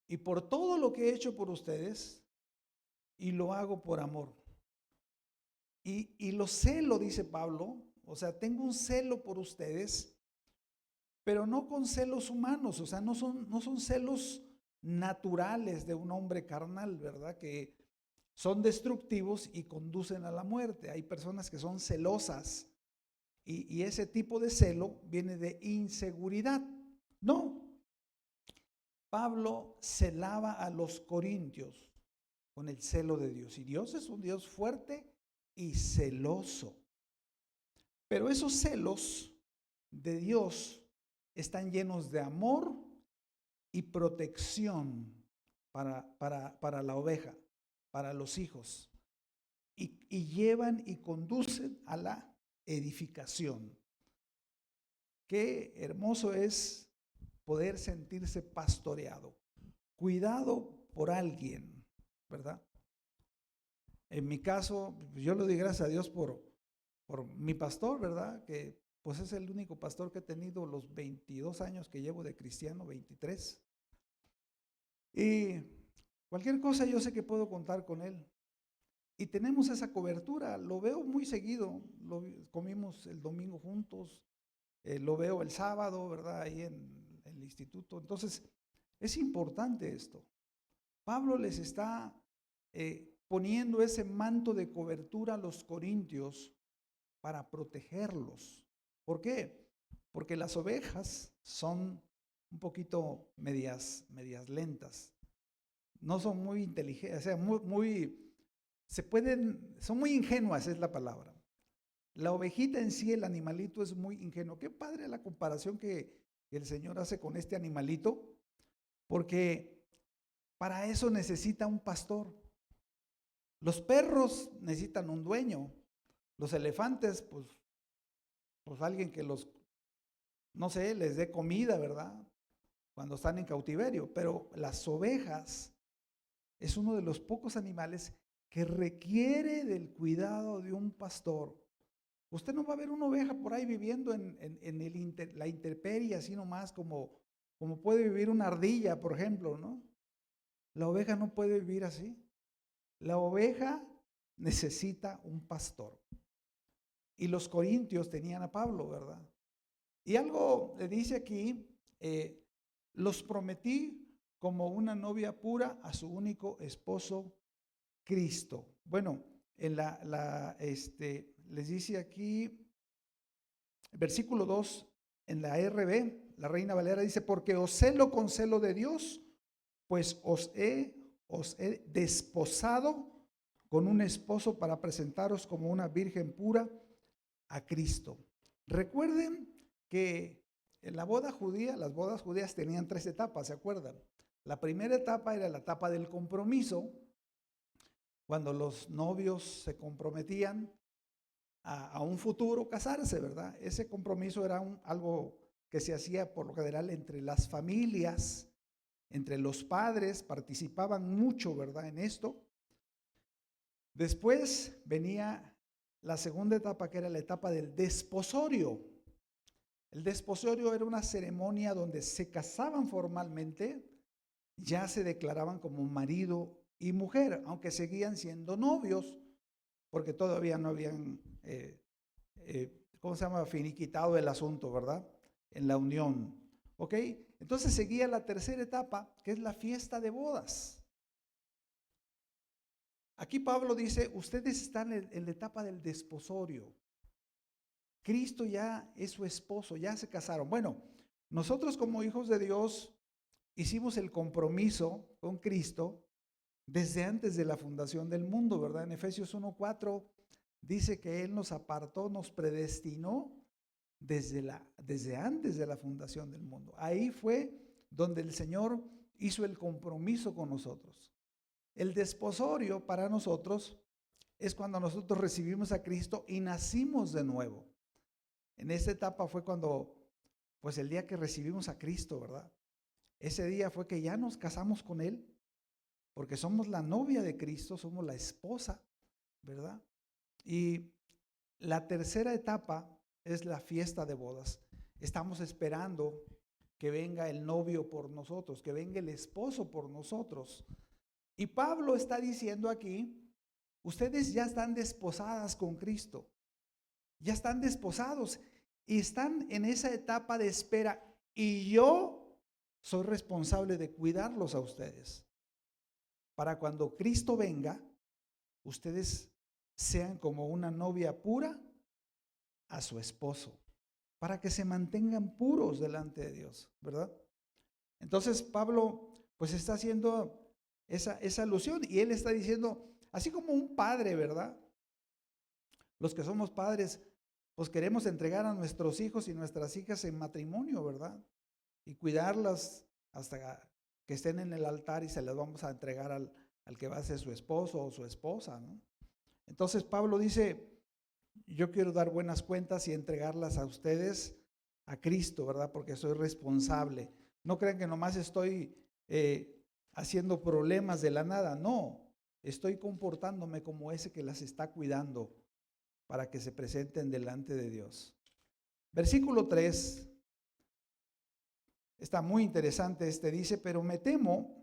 y por todo lo que he hecho por ustedes, y lo hago por amor. Y lo celo, dice Pablo, o sea, tengo un celo por ustedes, pero no con celos humanos, o sea, no son celos naturales de un hombre carnal, ¿verdad? Que son destructivos y conducen a la muerte. Hay personas que son celosas y ese tipo de celo viene de inseguridad. No, Pablo celaba a los corintios con el celo de Dios. Y Dios es un Dios fuerte y celoso. Pero esos celos de Dios están llenos de amor y protección para la oveja, para los hijos. Y llevan y conducen a la edificación. Qué hermoso es poder sentirse pastoreado, cuidado por alguien, ¿verdad? En mi caso, yo le doy gracias a Dios por mi pastor, ¿verdad? Que pues es el único pastor que he tenido los 22 años que llevo de cristiano, 23. Y cualquier cosa yo sé que puedo contar con él. Y tenemos esa cobertura, lo veo muy seguido, comimos el domingo juntos, lo veo el sábado, ¿verdad? Ahí en el instituto. Entonces, es importante esto. Pablo les está poniendo ese manto de cobertura a los corintios para protegerlos. ¿Por qué? Porque las ovejas son un poquito medias lentas. No son muy inteligentes, o sea, son muy ingenuas, es la palabra. La ovejita en sí, el animalito, es muy ingenuo. Qué padre la comparación que el Señor hace con este animalito, porque para eso necesita un pastor. Los perros necesitan un dueño. Los elefantes, pues alguien que no sé, les dé comida, ¿verdad? Cuando están en cautiverio. Pero las ovejas es uno de los pocos animales que requiere del cuidado de un pastor. Usted no va a ver una oveja por ahí viviendo en la intemperie, así nomás como puede vivir una ardilla, por ejemplo, ¿no? La oveja no puede vivir así. La oveja necesita un pastor. Y los corintios tenían a Pablo, ¿verdad? Y algo le dice aquí, los prometí como una novia pura a su único esposo, Cristo. Bueno, les dice aquí, versículo 2, en la RB, la Reina Valera dice, porque os celo con celo de Dios, pues os he desposado con un esposo para presentaros como una virgen pura a Cristo. Recuerden que en la boda judía, las bodas judías tenían 3 etapas, ¿se acuerdan? La primera etapa era la etapa del compromiso, cuando los novios se comprometían a un futuro casarse, ¿verdad? Ese compromiso era algo que se hacía por lo general entre las familias, entre los padres, participaban mucho, ¿verdad? En esto. Después venía la segunda etapa, que era la etapa del desposorio. El desposorio era una ceremonia donde se casaban formalmente, ya se declaraban como marido y mujer, aunque seguían siendo novios, porque todavía no habían, ¿cómo se llama? Finiquitado el asunto, ¿verdad? En la unión. ¿Ok? Entonces seguía la tercera etapa, que es la fiesta de bodas. Aquí Pablo dice, ustedes están en la etapa del desposorio. Cristo ya es su esposo, ya se casaron. Bueno, nosotros como hijos de Dios hicimos el compromiso con Cristo desde antes de la fundación del mundo, ¿verdad? En Efesios 1:4 dice que Él nos apartó, nos predestinó desde antes de la fundación del mundo. Ahí fue donde el Señor hizo el compromiso con nosotros. El desposorio para nosotros es cuando nosotros recibimos a Cristo y nacimos de nuevo. En esta etapa fue cuando, pues el día que recibimos a Cristo, ¿verdad? Ese día fue que ya nos casamos con Él, porque somos la novia de Cristo, somos la esposa, ¿verdad? Y la tercera etapa es la fiesta de bodas. Estamos esperando que venga el novio por nosotros, que venga el esposo por nosotros. Y Pablo está diciendo aquí, ustedes ya están desposadas con Cristo, ya están desposados y están en esa etapa de espera, y yo soy responsable de cuidarlos a ustedes, para cuando Cristo venga, ustedes sean como una novia pura a su esposo, para que se mantengan puros delante de Dios, ¿verdad? Entonces Pablo pues está haciendo esa alusión, y él está diciendo, así como un padre, ¿verdad? Los que somos padres, pues queremos entregar a nuestros hijos y nuestras hijas en matrimonio, ¿verdad? Y cuidarlas hasta que estén en el altar, y se las vamos a entregar al que va a ser su esposo o su esposa, ¿no? Entonces Pablo dice, yo quiero dar buenas cuentas y entregarlas a ustedes, a Cristo, ¿verdad? Porque soy responsable. No crean que nomás estoy haciendo problemas de la nada, no. Estoy comportándome como ese que las está cuidando para que se presenten delante de Dios. Versículo 3, está muy interesante dice, pero me temo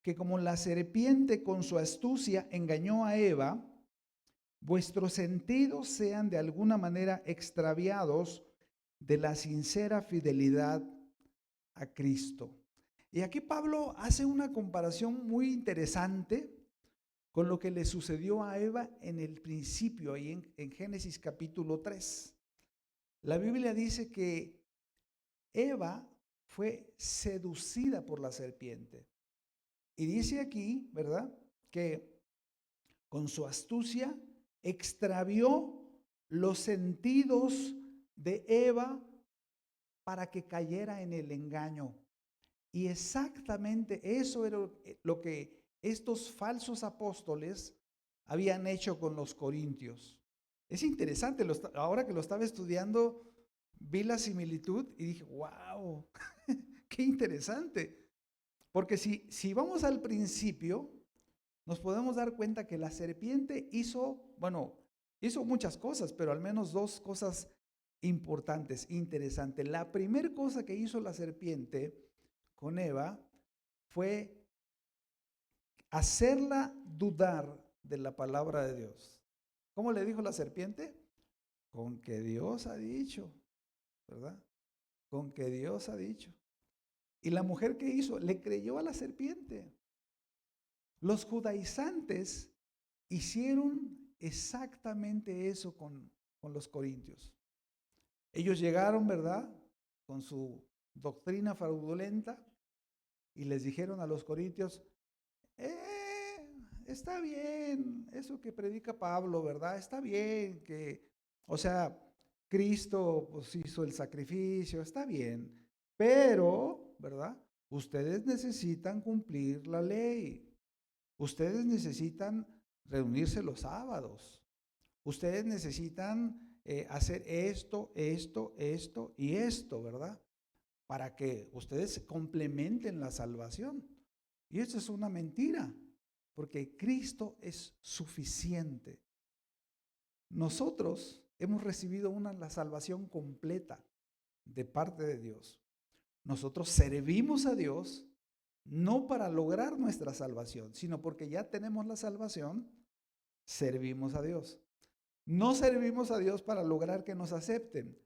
que como la serpiente con su astucia engañó a Eva, vuestros sentidos sean de alguna manera extraviados de la sincera fidelidad a Cristo. Y aquí Pablo hace una comparación muy interesante con lo que le sucedió a Eva en el principio, ahí en Génesis capítulo 3. La Biblia dice que Eva fue seducida por la serpiente. Y dice aquí, ¿verdad?, que con su astucia extravió los sentidos de Eva para que cayera en el engaño. Y exactamente eso era lo que estos falsos apóstoles habían hecho con los corintios. Es interesante, ahora que lo estaba estudiando, vi la similitud y dije, wow, qué interesante. Porque si vamos al principio, nos podemos dar cuenta que la serpiente hizo muchas cosas, pero al menos dos cosas importantes, interesantes. La primera cosa que hizo la serpiente con Eva fue hacerla dudar de la palabra de Dios. ¿Cómo le dijo la serpiente? Con que Dios ha dicho, ¿verdad? Con que Dios ha dicho. ¿Y la mujer qué hizo? Le creyó a la serpiente. Los judaizantes hicieron exactamente eso con los corintios. Ellos llegaron, ¿verdad?, con su doctrina fraudulenta y les dijeron a los corintios, está bien eso que predica Pablo, ¿verdad? Está bien o sea, Cristo pues hizo el sacrificio, está bien, pero, ¿verdad?, ustedes necesitan cumplir la ley. Ustedes necesitan reunirse los sábados. Ustedes necesitan hacer esto y esto, ¿verdad? Para que ustedes complementen la salvación. Y eso es una mentira, porque Cristo es suficiente. Nosotros hemos recibido la salvación completa de parte de Dios. Nosotros servimos a Dios no para lograr nuestra salvación, sino porque ya tenemos la salvación, servimos a Dios. No servimos a Dios para lograr que nos acepten,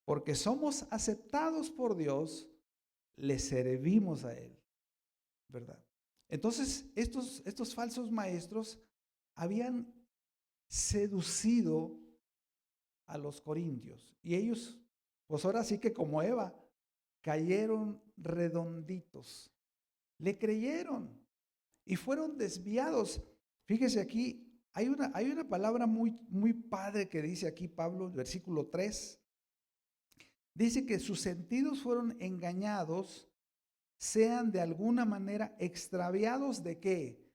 porque somos aceptados por Dios, le servimos a Él, ¿verdad? Entonces, estos falsos maestros habían seducido a los corintios, y ellos, pues ahora sí que como Eva, cayeron redonditos. Le creyeron y fueron desviados. Fíjese aquí, hay una palabra muy, muy padre que dice aquí Pablo, versículo 3. Dice que sus sentidos fueron engañados, sean de alguna manera extraviados ¿de qué?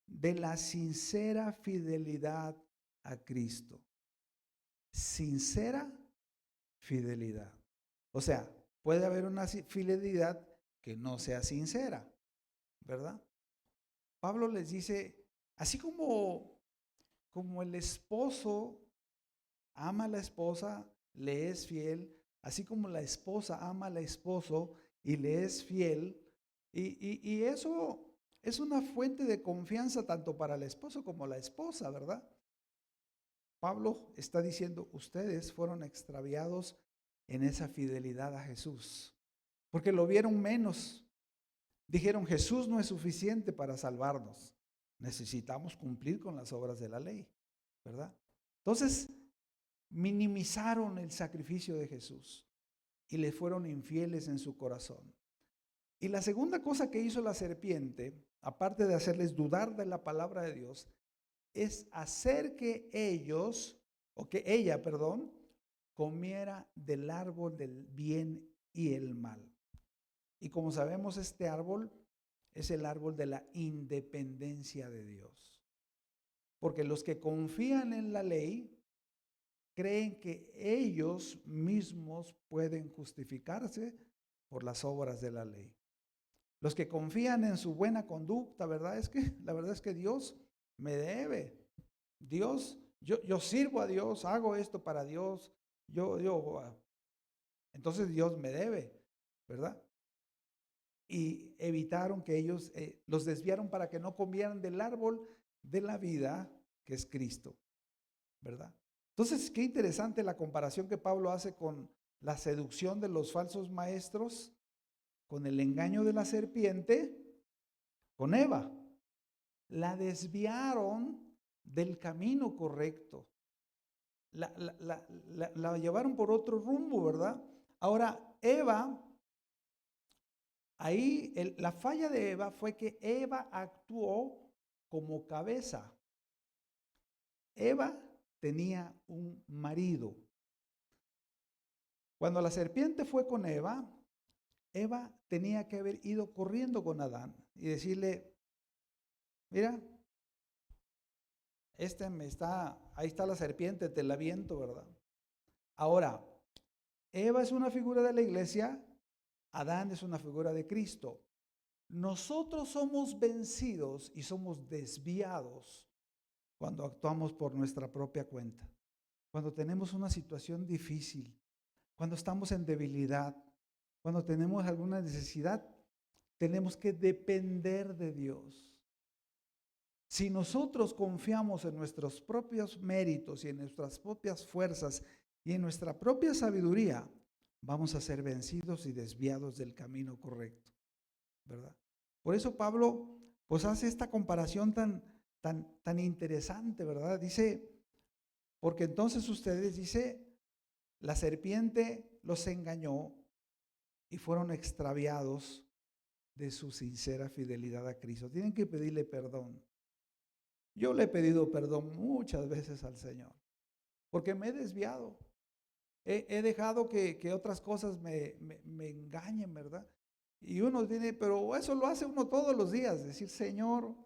De la sincera fidelidad a Cristo. Sincera fidelidad. O sea, puede haber una fidelidad que no sea sincera, ¿verdad? Pablo les dice, así como el esposo ama a la esposa, le es fiel, así como la esposa ama al esposo y le es fiel, y eso es una fuente de confianza tanto para el esposo como la esposa, ¿verdad? Pablo está diciendo, ustedes fueron extraviados en esa fidelidad a Jesús, porque lo vieron menos. Dijeron, Jesús no es suficiente para salvarnos. Necesitamos cumplir con las obras de la ley, ¿verdad? Entonces, minimizaron el sacrificio de Jesús y le fueron infieles en su corazón. Y la segunda cosa que hizo la serpiente, aparte de hacerles dudar de la palabra de Dios, es hacer que ella, comiera del árbol del bien y el mal. Y como sabemos, este árbol es el árbol de la independencia de Dios. Porque los que confían en la ley creen que ellos mismos pueden justificarse por las obras de la ley. Los que confían en su buena conducta, la verdad es que Dios me debe. Dios, yo sirvo a Dios, hago esto para Dios, entonces Dios me debe, ¿verdad? Y evitaron que ellos los desviaron para que no comieran del árbol de la vida, que es Cristo, ¿verdad? Entonces, qué interesante la comparación que Pablo hace con la seducción de los falsos maestros, con el engaño de la serpiente, con Eva. La desviaron del camino correcto. La llevaron por otro rumbo, ¿verdad? Ahora, Eva, ahí la falla de Eva fue que Eva actuó como cabeza. Eva tenía un marido. Cuando la serpiente fue con Eva, Eva tenía que haber ido corriendo con Adán y decirle, mira, ahí está la serpiente, te la aviento, ¿verdad? Ahora, Eva es una figura de la iglesia, Adán es una figura de Cristo. Nosotros somos vencidos y somos desviados cuando actuamos por nuestra propia cuenta, cuando tenemos una situación difícil, cuando estamos en debilidad, cuando tenemos alguna necesidad, tenemos que depender de Dios. Si nosotros confiamos en nuestros propios méritos y en nuestras propias fuerzas y en nuestra propia sabiduría, vamos a ser vencidos y desviados del camino correcto, ¿verdad? Por eso Pablo pues hace esta comparación tan interesante, ¿verdad? Dice, porque entonces ustedes, dice, la serpiente los engañó y fueron extraviados de su sincera fidelidad a Cristo. Tienen que pedirle perdón. Yo le he pedido perdón muchas veces al Señor, porque me he desviado. He dejado que otras cosas me engañen, ¿verdad? Y uno tiene, pero eso lo hace uno todos los días, decir, Señor,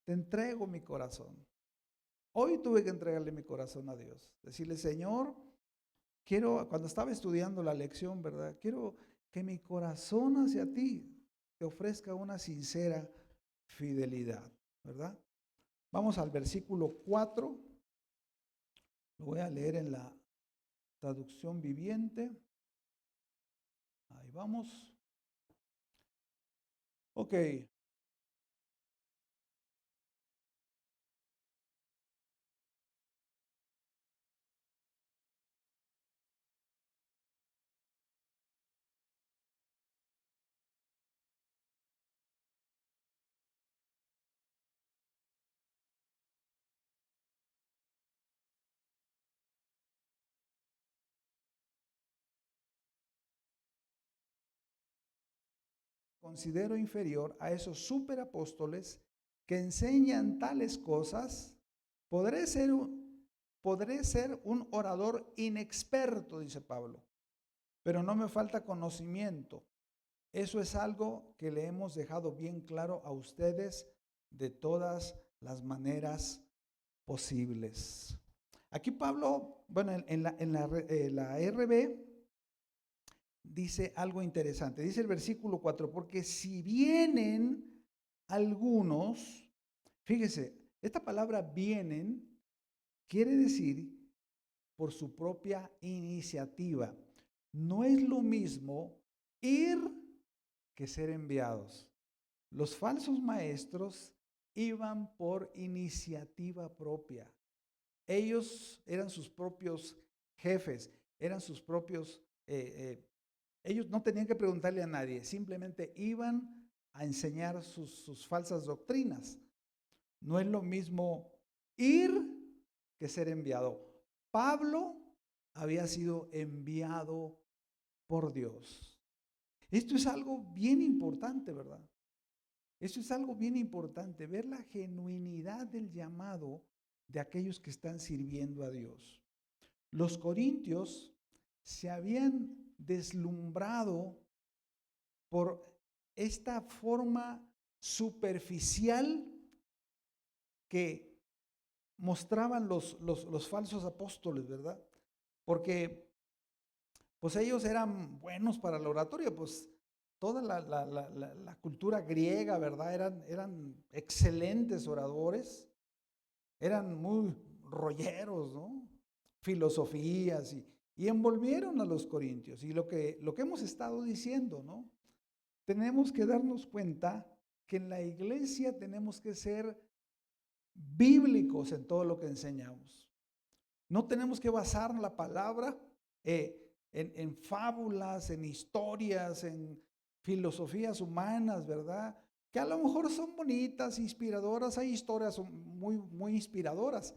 te entrego mi corazón. Hoy tuve que entregarle mi corazón a Dios, decirle, Señor, cuando estaba estudiando la lección, ¿verdad? Quiero que mi corazón hacia ti te ofrezca una sincera fidelidad, ¿verdad? Vamos al versículo 4, lo voy a leer en la traducción viviente. Ahí vamos. Ok. Considero inferior a esos superapóstoles que enseñan tales cosas. Podré ser un orador inexperto, dice Pablo, pero no me falta conocimiento. Eso es algo que le hemos dejado bien claro a ustedes de todas las maneras posibles. Aquí Pablo, bueno, la RB dice algo interesante. Dice el versículo 4, porque si vienen algunos, fíjese, esta palabra vienen quiere decir por su propia iniciativa. no es lo mismo ir que ser enviados. Los falsos maestros iban por iniciativa propia. Ellos eran sus propios jefes, eran sus propios, ellos no tenían que preguntarle a nadie, simplemente iban a enseñar sus falsas doctrinas. No es lo mismo ir que ser enviado. Pablo había sido enviado por Dios. Esto es algo bien importante, ¿verdad? Esto es algo bien importante, ver la genuinidad del llamado de aquellos que están sirviendo a Dios. Los corintios se habían deslumbrado por esta forma superficial que mostraban los falsos apóstoles, ¿verdad? Porque pues ellos eran buenos para la oratoria, pues toda la cultura griega, ¿verdad? Eran excelentes oradores, eran muy rolleros, ¿no? Filosofías y envolvieron a los corintios. Y lo que hemos estado diciendo, ¿no? Tenemos que darnos cuenta que en la iglesia tenemos que ser bíblicos en todo lo que enseñamos. No tenemos que basar la palabra en fábulas, en historias, en filosofías humanas, ¿verdad? Que a lo mejor son bonitas, inspiradoras, hay historias muy, muy inspiradoras,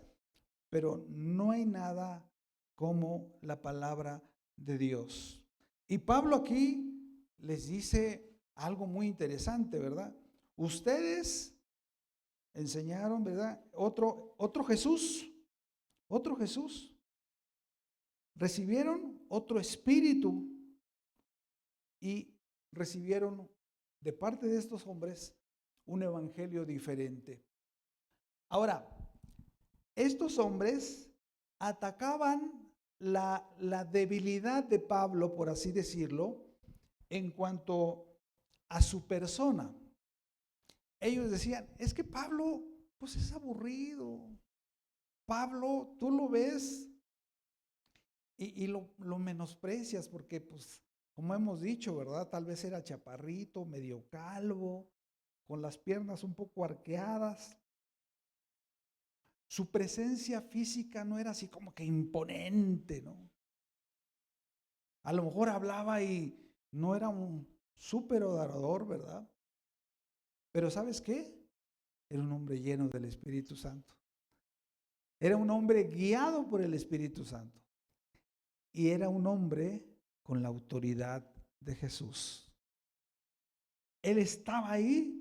pero no hay nada como la palabra de Dios. Y Pablo aquí les dice algo muy interesante, ¿verdad? Ustedes enseñaron, ¿verdad? Otro Jesús, recibieron otro espíritu y recibieron de parte de estos hombres un evangelio diferente. Ahora, estos hombres atacaban la debilidad de Pablo, por así decirlo, en cuanto a su persona. Ellos decían, es que Pablo, pues es aburrido. Pablo, tú lo ves y lo menosprecias porque, pues, como hemos dicho, ¿verdad? Tal vez era chaparrito, medio calvo, con las piernas un poco arqueadas. Su presencia física no era así como que imponente, ¿no? A lo mejor hablaba y no era un súper orador, ¿verdad? Pero ¿sabes qué? Era un hombre lleno del Espíritu Santo. Era un hombre guiado por el Espíritu Santo. Y era un hombre con la autoridad de Jesús. Él estaba ahí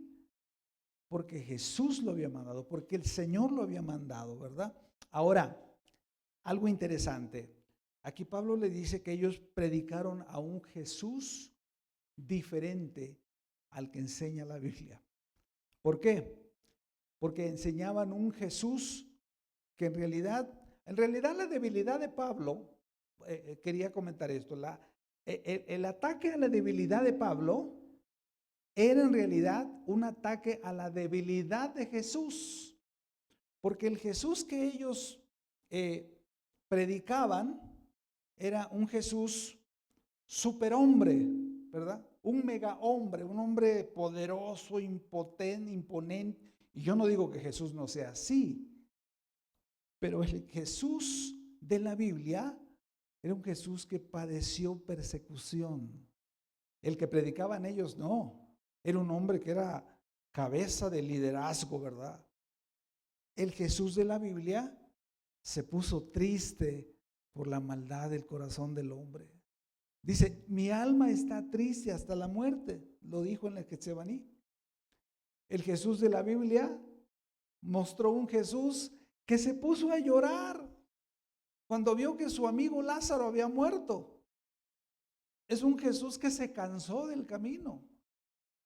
porque Jesús lo había mandado, porque el Señor lo había mandado, ¿verdad? Ahora, algo interesante. Aquí Pablo le dice que ellos predicaron a un Jesús diferente al que enseña la Biblia. ¿Por qué? Porque enseñaban un Jesús que en realidad la debilidad de Pablo, quería comentar esto, el ataque a la debilidad de Pablo era en realidad un ataque a la debilidad de Jesús, porque el Jesús que ellos predicaban era un Jesús superhombre, ¿verdad? Un mega hombre, un hombre poderoso, impotente, imponente. Y yo no digo que Jesús no sea así, pero el Jesús de la Biblia era un Jesús que padeció persecución. El que predicaban ellos no. Era un hombre que era cabeza de liderazgo, ¿verdad? El Jesús de la Biblia se puso triste por la maldad del corazón del hombre. Dice, mi alma está triste hasta la muerte, lo dijo en el Getsemaní. El Jesús de la Biblia mostró un Jesús que se puso a llorar cuando vio que su amigo Lázaro había muerto. Es un Jesús que se cansó del camino,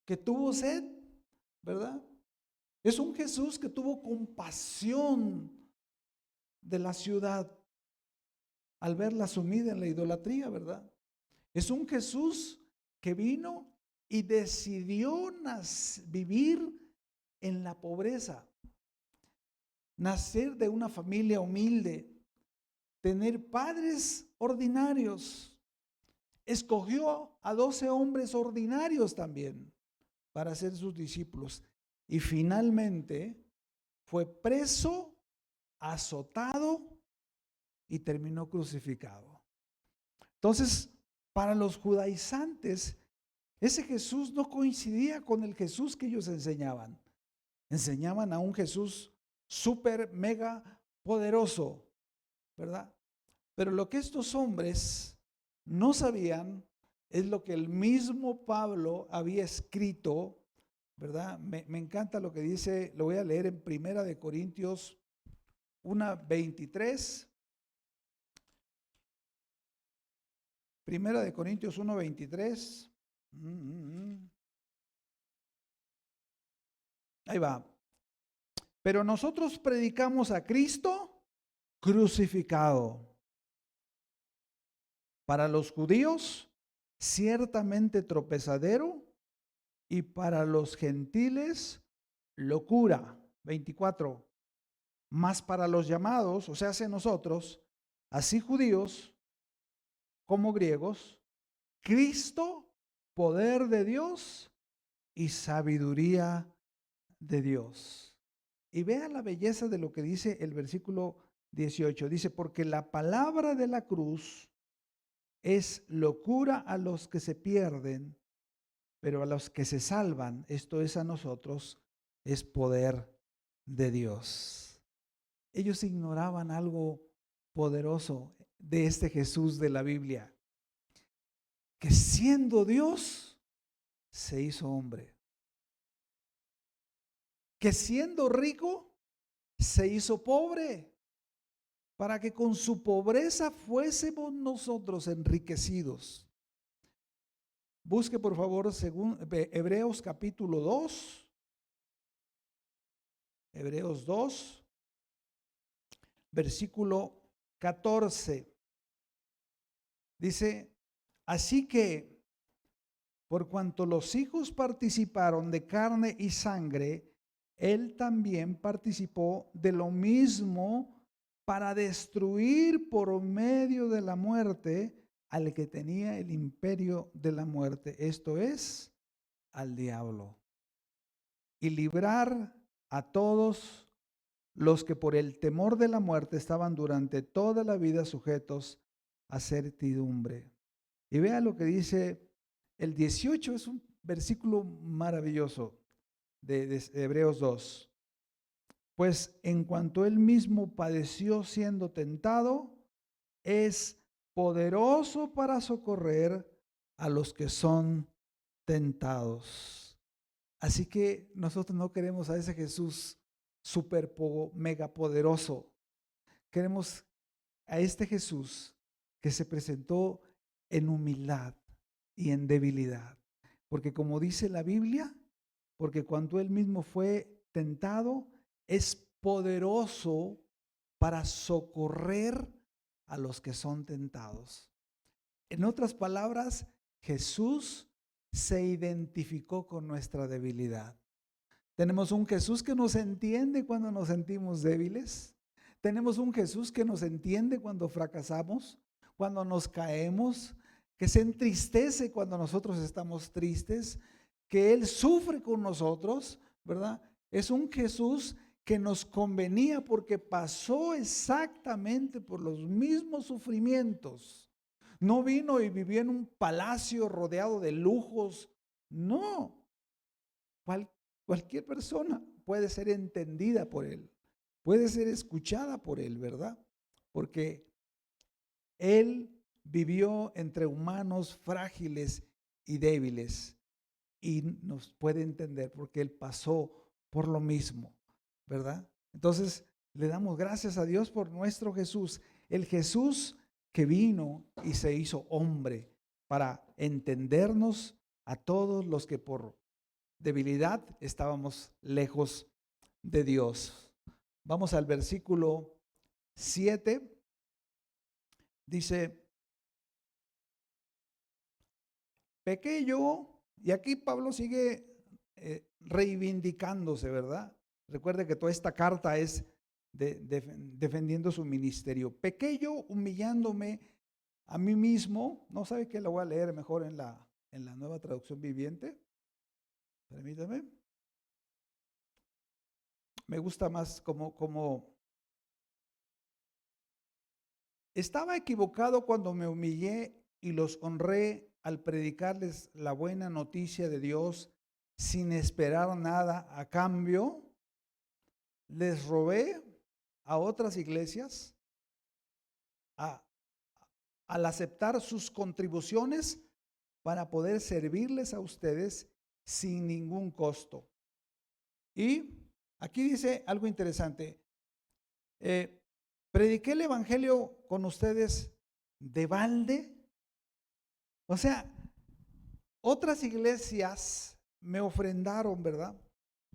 que tuvo sed, ¿verdad? Es un Jesús que tuvo compasión de la ciudad al verla sumida en la idolatría, ¿verdad? Es un Jesús que vino y decidió vivir en la pobreza, nacer de una familia humilde, tener padres ordinarios escogió a 12 hombres ordinarios también para ser sus discípulos. Y finalmente fue preso, azotado y terminó crucificado. Entonces, para los judaizantes, ese Jesús no coincidía con el Jesús que ellos enseñaban. Enseñaban a un Jesús súper, mega poderoso, ¿verdad? Pero lo que estos hombres no sabían es lo que el mismo Pablo había escrito, ¿verdad? Me encanta lo que dice, lo voy a leer en Primera de Corintios 1:23. Primera de Corintios 1:23. Ahí va. Pero nosotros predicamos a Cristo crucificado. Para los judíos, ciertamente tropezadero, y para los gentiles, locura. 24. Mas para los llamados, o sea, nosotros, así judíos como griegos, Cristo, poder de Dios y sabiduría de Dios. Y vean la belleza de lo que dice el versículo 18. Dice, porque la palabra de la cruz es locura a los que se pierden, pero a los que se salvan, esto es a nosotros, es poder de Dios. Ellos ignoraban algo poderoso de este Jesús de la Biblia, que siendo Dios, se hizo hombre. Que siendo rico, se hizo pobre, para que con su pobreza fuésemos nosotros enriquecidos. Busque por favor según Hebreos capítulo 2. Hebreos 2, versículo 14. Dice, así que por cuanto los hijos participaron de carne y sangre, él también participó de lo mismo para destruir por medio de la muerte al que tenía el imperio de la muerte, esto es, al diablo, y librar a todos los que por el temor de la muerte estaban durante toda la vida sujetos a servidumbre. Y vea lo que dice el 18, es un versículo maravilloso de Hebreos 2. Pues en cuanto él mismo padeció siendo tentado, es poderoso para socorrer a los que son tentados. Así que nosotros no queremos a ese Jesús super mega poderoso. Queremos a este Jesús que se presentó en humildad y en debilidad. Porque como dice la Biblia, porque cuando él mismo fue tentado, es poderoso para socorrer a los que son tentados. En otras palabras, Jesús se identificó con nuestra debilidad. Tenemos un Jesús que nos entiende cuando nos sentimos débiles. Tenemos un Jesús que nos entiende cuando fracasamos, cuando nos caemos, que se entristece cuando nosotros estamos tristes, que Él sufre con nosotros, ¿verdad? Es un Jesús que nos convenía porque pasó exactamente por los mismos sufrimientos. No vino y vivió en un palacio rodeado de lujos. No. Cualquier persona puede ser entendida por Él, puede ser escuchada por Él, ¿verdad? Porque Él vivió entre humanos frágiles y débiles y nos puede entender porque Él pasó por lo mismo, ¿verdad? Entonces, le damos gracias a Dios por nuestro Jesús, el Jesús que vino y se hizo hombre para entendernos a todos los que por debilidad estábamos lejos de Dios. Vamos al versículo 7. Dice, pequé yo, y aquí Pablo sigue reivindicándose, ¿verdad? Recuerde que toda esta carta es defendiendo su ministerio. Pequé yo humillándome a mí mismo, no sabe que la voy a leer mejor en la Nueva Traducción Viviente. Permítame. Me gusta más como estaba equivocado cuando me humillé y los honré al predicarles la buena noticia de Dios sin esperar nada a cambio. Les robé a otras iglesias al aceptar sus contribuciones para poder servirles a ustedes sin ningún costo. Y aquí dice algo interesante. Prediqué el evangelio con ustedes de balde. O sea, otras iglesias me ofrendaron, ¿verdad?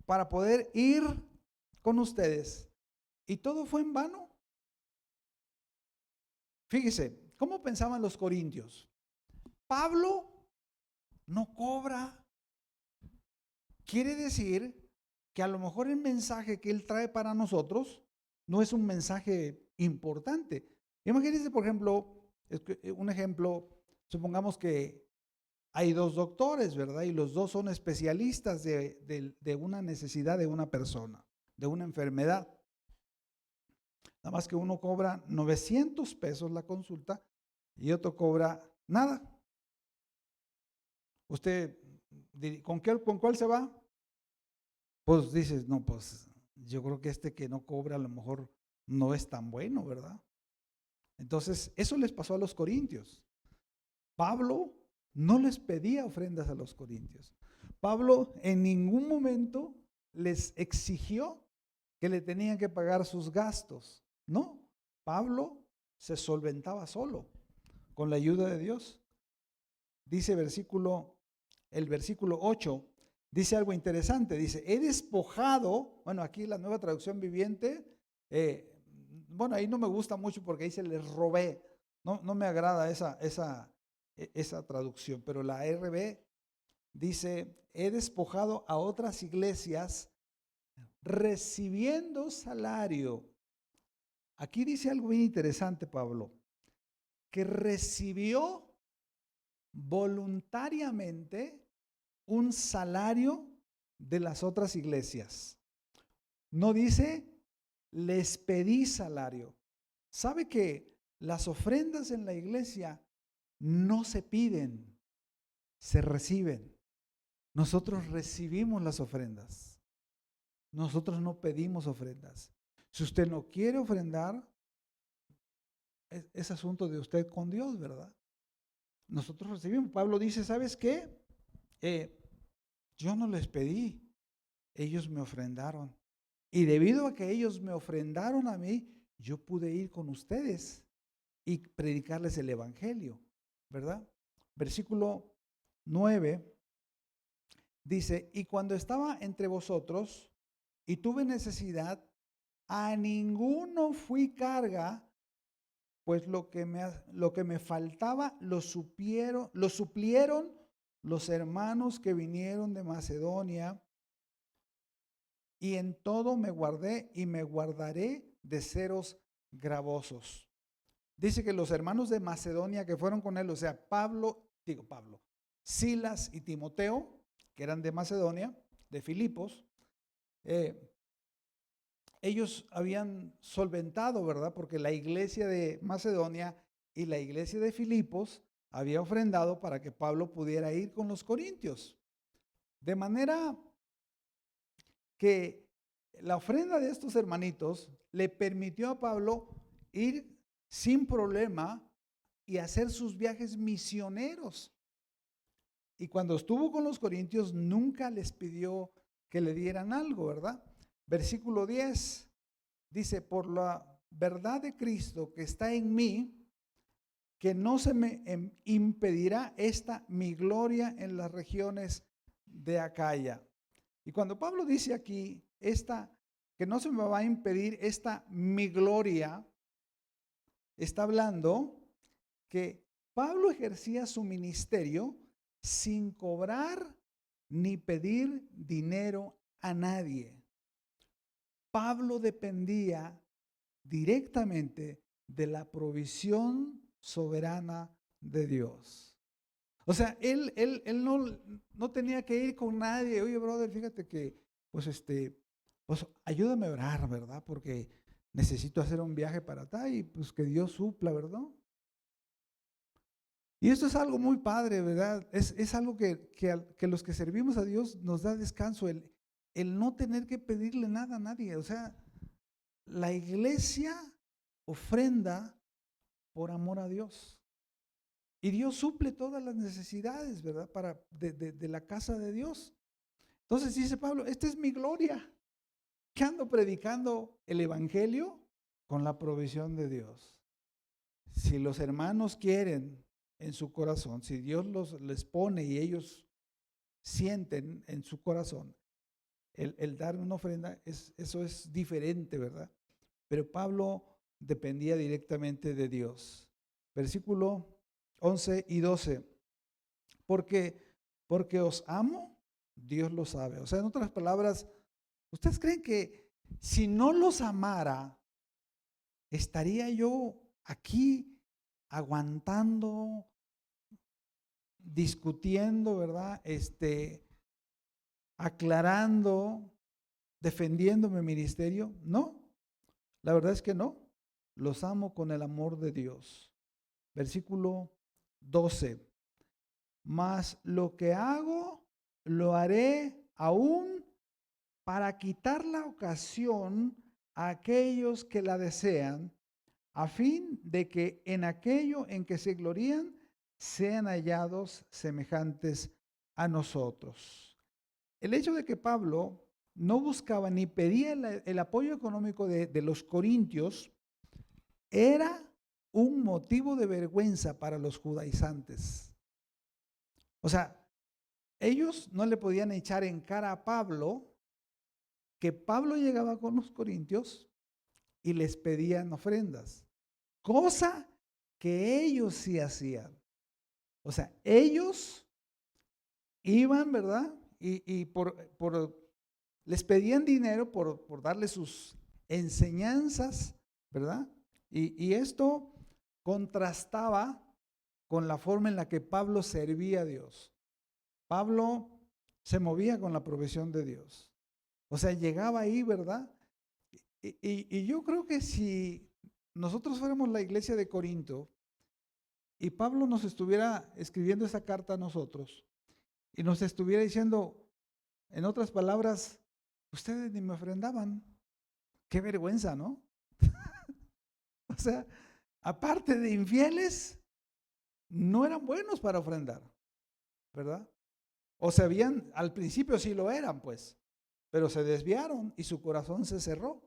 Para poder ir con ustedes. Y todo fue en vano. Fíjese, ¿cómo pensaban los corintios? Pablo no cobra. Quiere decir que a lo mejor el mensaje que él trae para nosotros no es un mensaje importante. Imagínense, por ejemplo, un ejemplo, supongamos que hay dos doctores, ¿verdad? Y los dos son especialistas de una necesidad de una persona, de una enfermedad. Nada más que uno cobra 900 pesos la consulta y otro cobra nada. ¿Usted con cuál se va? Pues dices, no, pues yo creo que este que no cobra a lo mejor no es tan bueno, ¿verdad? Entonces, eso les pasó a los corintios. Pablo no les pedía ofrendas a los corintios. Pablo en ningún momento les exigió que le tenían que pagar sus gastos. No, Pablo se solventaba solo con la ayuda de Dios. Dice el versículo 8, dice algo interesante. Dice, he despojado, bueno, aquí la Nueva Traducción Viviente, bueno, ahí no me gusta mucho porque dice les robé. No me agrada esa traducción, pero la RB dice, he despojado a otras iglesias recibiendo salario. Aquí dice algo bien interesante, Pablo, que recibió voluntariamente un salario de las otras iglesias. No dice, les pedí salario. ¿Sabe que las ofrendas en la iglesia no se piden, se reciben? Nosotros recibimos las ofrendas. Nosotros no pedimos ofrendas. Si usted no quiere ofrendar, es asunto de usted con Dios, ¿verdad? Nosotros recibimos. Pablo dice, ¿sabes qué? Yo no les pedí, ellos me ofrendaron. Y debido a que ellos me ofrendaron a mí, yo pude ir con ustedes y predicarles el evangelio, ¿verdad? Versículo 9 dice, y cuando estaba entre vosotros y tuve necesidad, a ninguno fui carga, pues lo que me faltaba lo suplieron los hermanos que vinieron de Macedonia, y en todo me guardé y me guardaré de seros gravosos. Dice que los hermanos de Macedonia que fueron con él, o sea, Silas y Timoteo, que eran de Macedonia, de Filipos, ellos habían solventado, ¿verdad? Porque la iglesia de Macedonia y la iglesia de Filipos había ofrendado para que Pablo pudiera ir con los corintios. De manera que la ofrenda de estos hermanitos le permitió a Pablo ir sin problema y hacer sus viajes misioneros. Y cuando estuvo con los corintios nunca les pidió que le dieran algo, ¿verdad? Versículo 10 dice, por la verdad de Cristo que está en mí, que no se me impedirá esta mi gloria en las regiones de Acaya. Y cuando Pablo dice aquí, que no se me va a impedir esta mi gloria, está hablando que Pablo ejercía su ministerio sin cobrar ni pedir dinero a nadie. Pablo dependía directamente de la provisión soberana de Dios. O sea, él no tenía que ir con nadie. Oye, brother, fíjate que, pues ayúdame a orar, ¿verdad? Porque necesito hacer un viaje para acá y pues que Dios supla, ¿verdad? Y esto es algo muy padre, ¿verdad? Es algo que los que servimos a Dios nos da descanso, el no tener que pedirle nada a nadie. O sea, la iglesia ofrenda por amor a Dios. Y Dios suple todas las necesidades, ¿verdad? De la casa de Dios. Entonces dice Pablo, esta es mi gloria, que ando predicando el evangelio con la provisión de Dios. Si los hermanos quieren en su corazón, si Dios les pone y ellos sienten en su corazón el dar una ofrenda, eso es diferente, ¿verdad? Pero Pablo dependía directamente de Dios. Versículo 11 y 12. Porque os amo, Dios lo sabe. O sea, en otras palabras, ¿ustedes creen que si no los amara, estaría yo aquí aguantando, discutiendo, ¿verdad? Aclarando, defendiendo mi ministerio? No, la verdad es que no. Los amo con el amor de Dios. Versículo 12. Mas lo que hago, lo haré aún para quitar la ocasión a aquellos que la desean, a fin de que en aquello en que se glorían sean hallados semejantes a nosotros. El hecho de que Pablo no buscaba ni pedía el apoyo económico de los corintios era un motivo de vergüenza para los judaizantes. O sea, ellos no le podían echar en cara a Pablo que Pablo llegaba con los corintios y les pedían ofrendas, cosa que ellos sí hacían. O sea, ellos iban, ¿verdad? Y les pedían dinero por darles sus enseñanzas, ¿verdad? Y esto contrastaba con la forma en la que Pablo servía a Dios. Pablo se movía con la provisión de Dios. O sea, llegaba ahí, ¿verdad? Y yo creo que si nosotros fuéramos la iglesia de Corinto y Pablo nos estuviera escribiendo esa carta a nosotros y nos estuviera diciendo, en otras palabras, ustedes ni me ofrendaban. Qué vergüenza, ¿no? O sea, aparte de infieles, no eran buenos para ofrendar, ¿verdad? O se habían, al principio sí lo eran, pues, pero se desviaron y su corazón se cerró,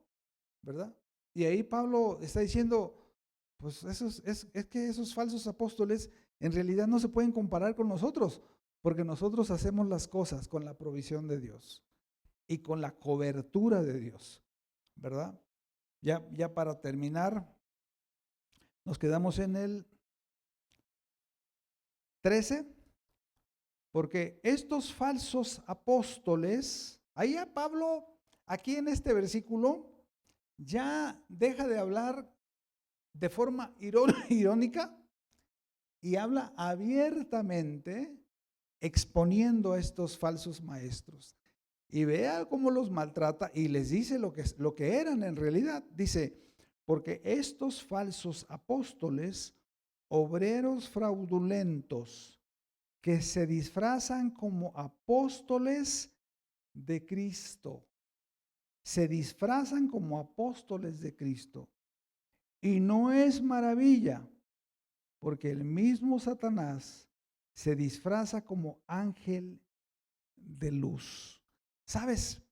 ¿verdad? Y ahí Pablo está diciendo, pues es que esos falsos apóstoles en realidad no se pueden comparar con nosotros, porque nosotros hacemos las cosas con la provisión de Dios y con la cobertura de Dios, ¿verdad? Ya para terminar, nos quedamos en el 13, porque estos falsos apóstoles, ahí a Pablo, aquí en este versículo, ya deja de hablar de forma irónica y habla abiertamente exponiendo a estos falsos maestros. Y vea cómo los maltrata y les dice lo que eran en realidad. Dice, porque estos falsos apóstoles, obreros fraudulentos, que se disfrazan como apóstoles de Cristo, se disfrazan como apóstoles de Cristo. Y no es maravilla, porque el mismo Satanás se disfraza como ángel de luz. ¿Sabes?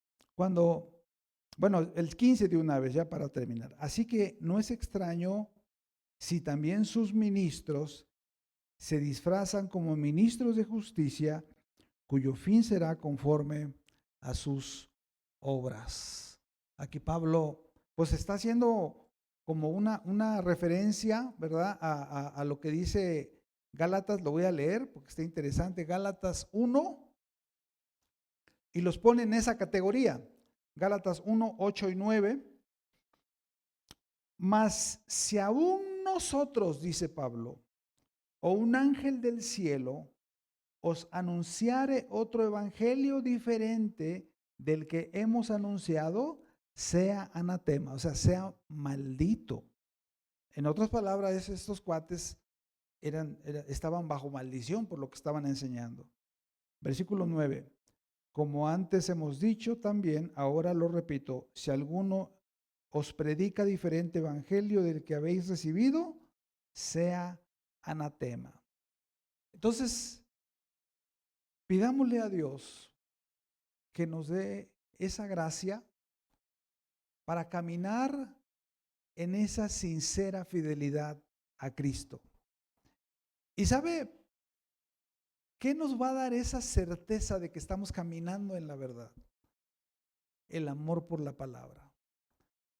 El 15 de una vez, ya para terminar. Así que no es extraño si también sus ministros se disfrazan como ministros de justicia, cuyo fin será conforme a sus obras. Aquí Pablo pues está haciendo como una referencia, ¿verdad? A lo que dice Gálatas, lo voy a leer porque está interesante, Gálatas 1, y los pone en esa categoría, Gálatas 1, 8 y 9. Mas si aún no nosotros, dice Pablo, o un ángel del cielo os anunciare otro evangelio diferente del que hemos anunciado, sea anatema, o sea, sea maldito. En otras palabras, estos cuates estaban bajo maldición por lo que estaban enseñando. Versículo 9. Como antes hemos dicho también, ahora lo repito, si alguno os predica diferente evangelio del que habéis recibido, sea anatema. Entonces, pidámosle a Dios que nos dé esa gracia para caminar en esa sincera fidelidad a Cristo. ¿Y sabe qué nos va a dar esa certeza de que estamos caminando en la verdad? El amor por la palabra.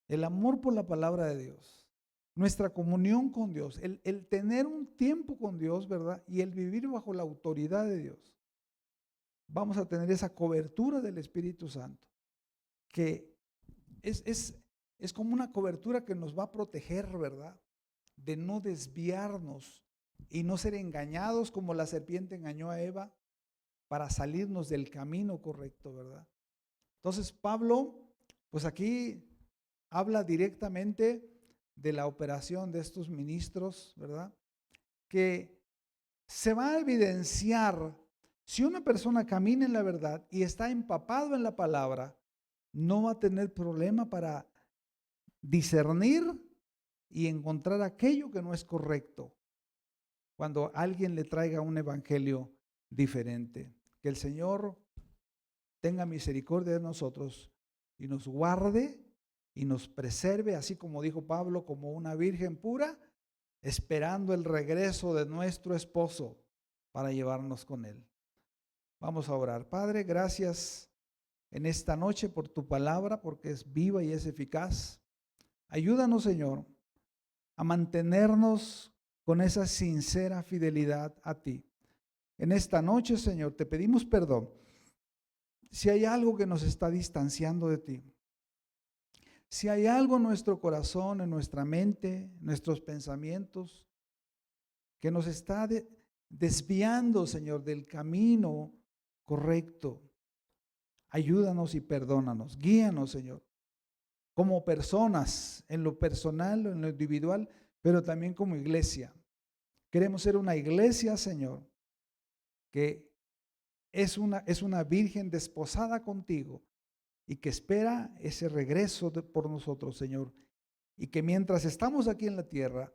El amor por la palabra de Dios. Nuestra comunión con Dios. El tener un tiempo con Dios, ¿verdad? Y el vivir bajo la autoridad de Dios. Vamos a tener esa cobertura del Espíritu Santo. Que es como una cobertura que nos va a proteger, ¿verdad? De no desviarnos y no ser engañados como la serpiente engañó a Eva para salirnos del camino correcto, ¿verdad? Entonces Pablo, pues aquí habla directamente de la operación de estos ministros, ¿verdad? Que se va a evidenciar si una persona camina en la verdad y está empapado en la palabra, no va a tener problema para discernir y encontrar aquello que no es correcto cuando alguien le traiga un evangelio diferente. Que el Señor tenga misericordia de nosotros y nos guarde y nos preserve, así como dijo Pablo, como una virgen pura, esperando el regreso de nuestro esposo para llevarnos con él. Vamos a orar. Padre, gracias en esta noche por tu palabra, porque es viva y es eficaz. Ayúdanos, Señor, a mantenernos con esa sincera fidelidad a ti. En esta noche, Señor, te pedimos perdón si hay algo que nos está distanciando de ti. Si hay algo en nuestro corazón, en nuestra mente, en nuestros pensamientos, que nos está desviando, Señor, del camino correcto, ayúdanos y perdónanos. Guíanos, Señor, como personas, en lo personal, en lo individual, pero también como iglesia. Queremos ser una iglesia, Señor, que es una virgen desposada contigo y que espera ese regreso por nosotros, Señor. Y que mientras estamos aquí en la tierra,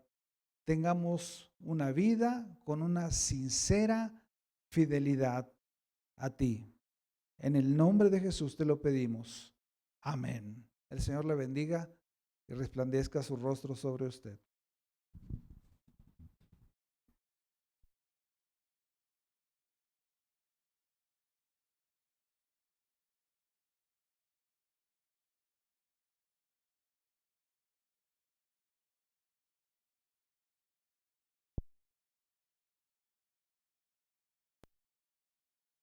tengamos una vida con una sincera fidelidad a ti. En el nombre de Jesús te lo pedimos. Amén. El Señor le bendiga y resplandezca su rostro sobre usted.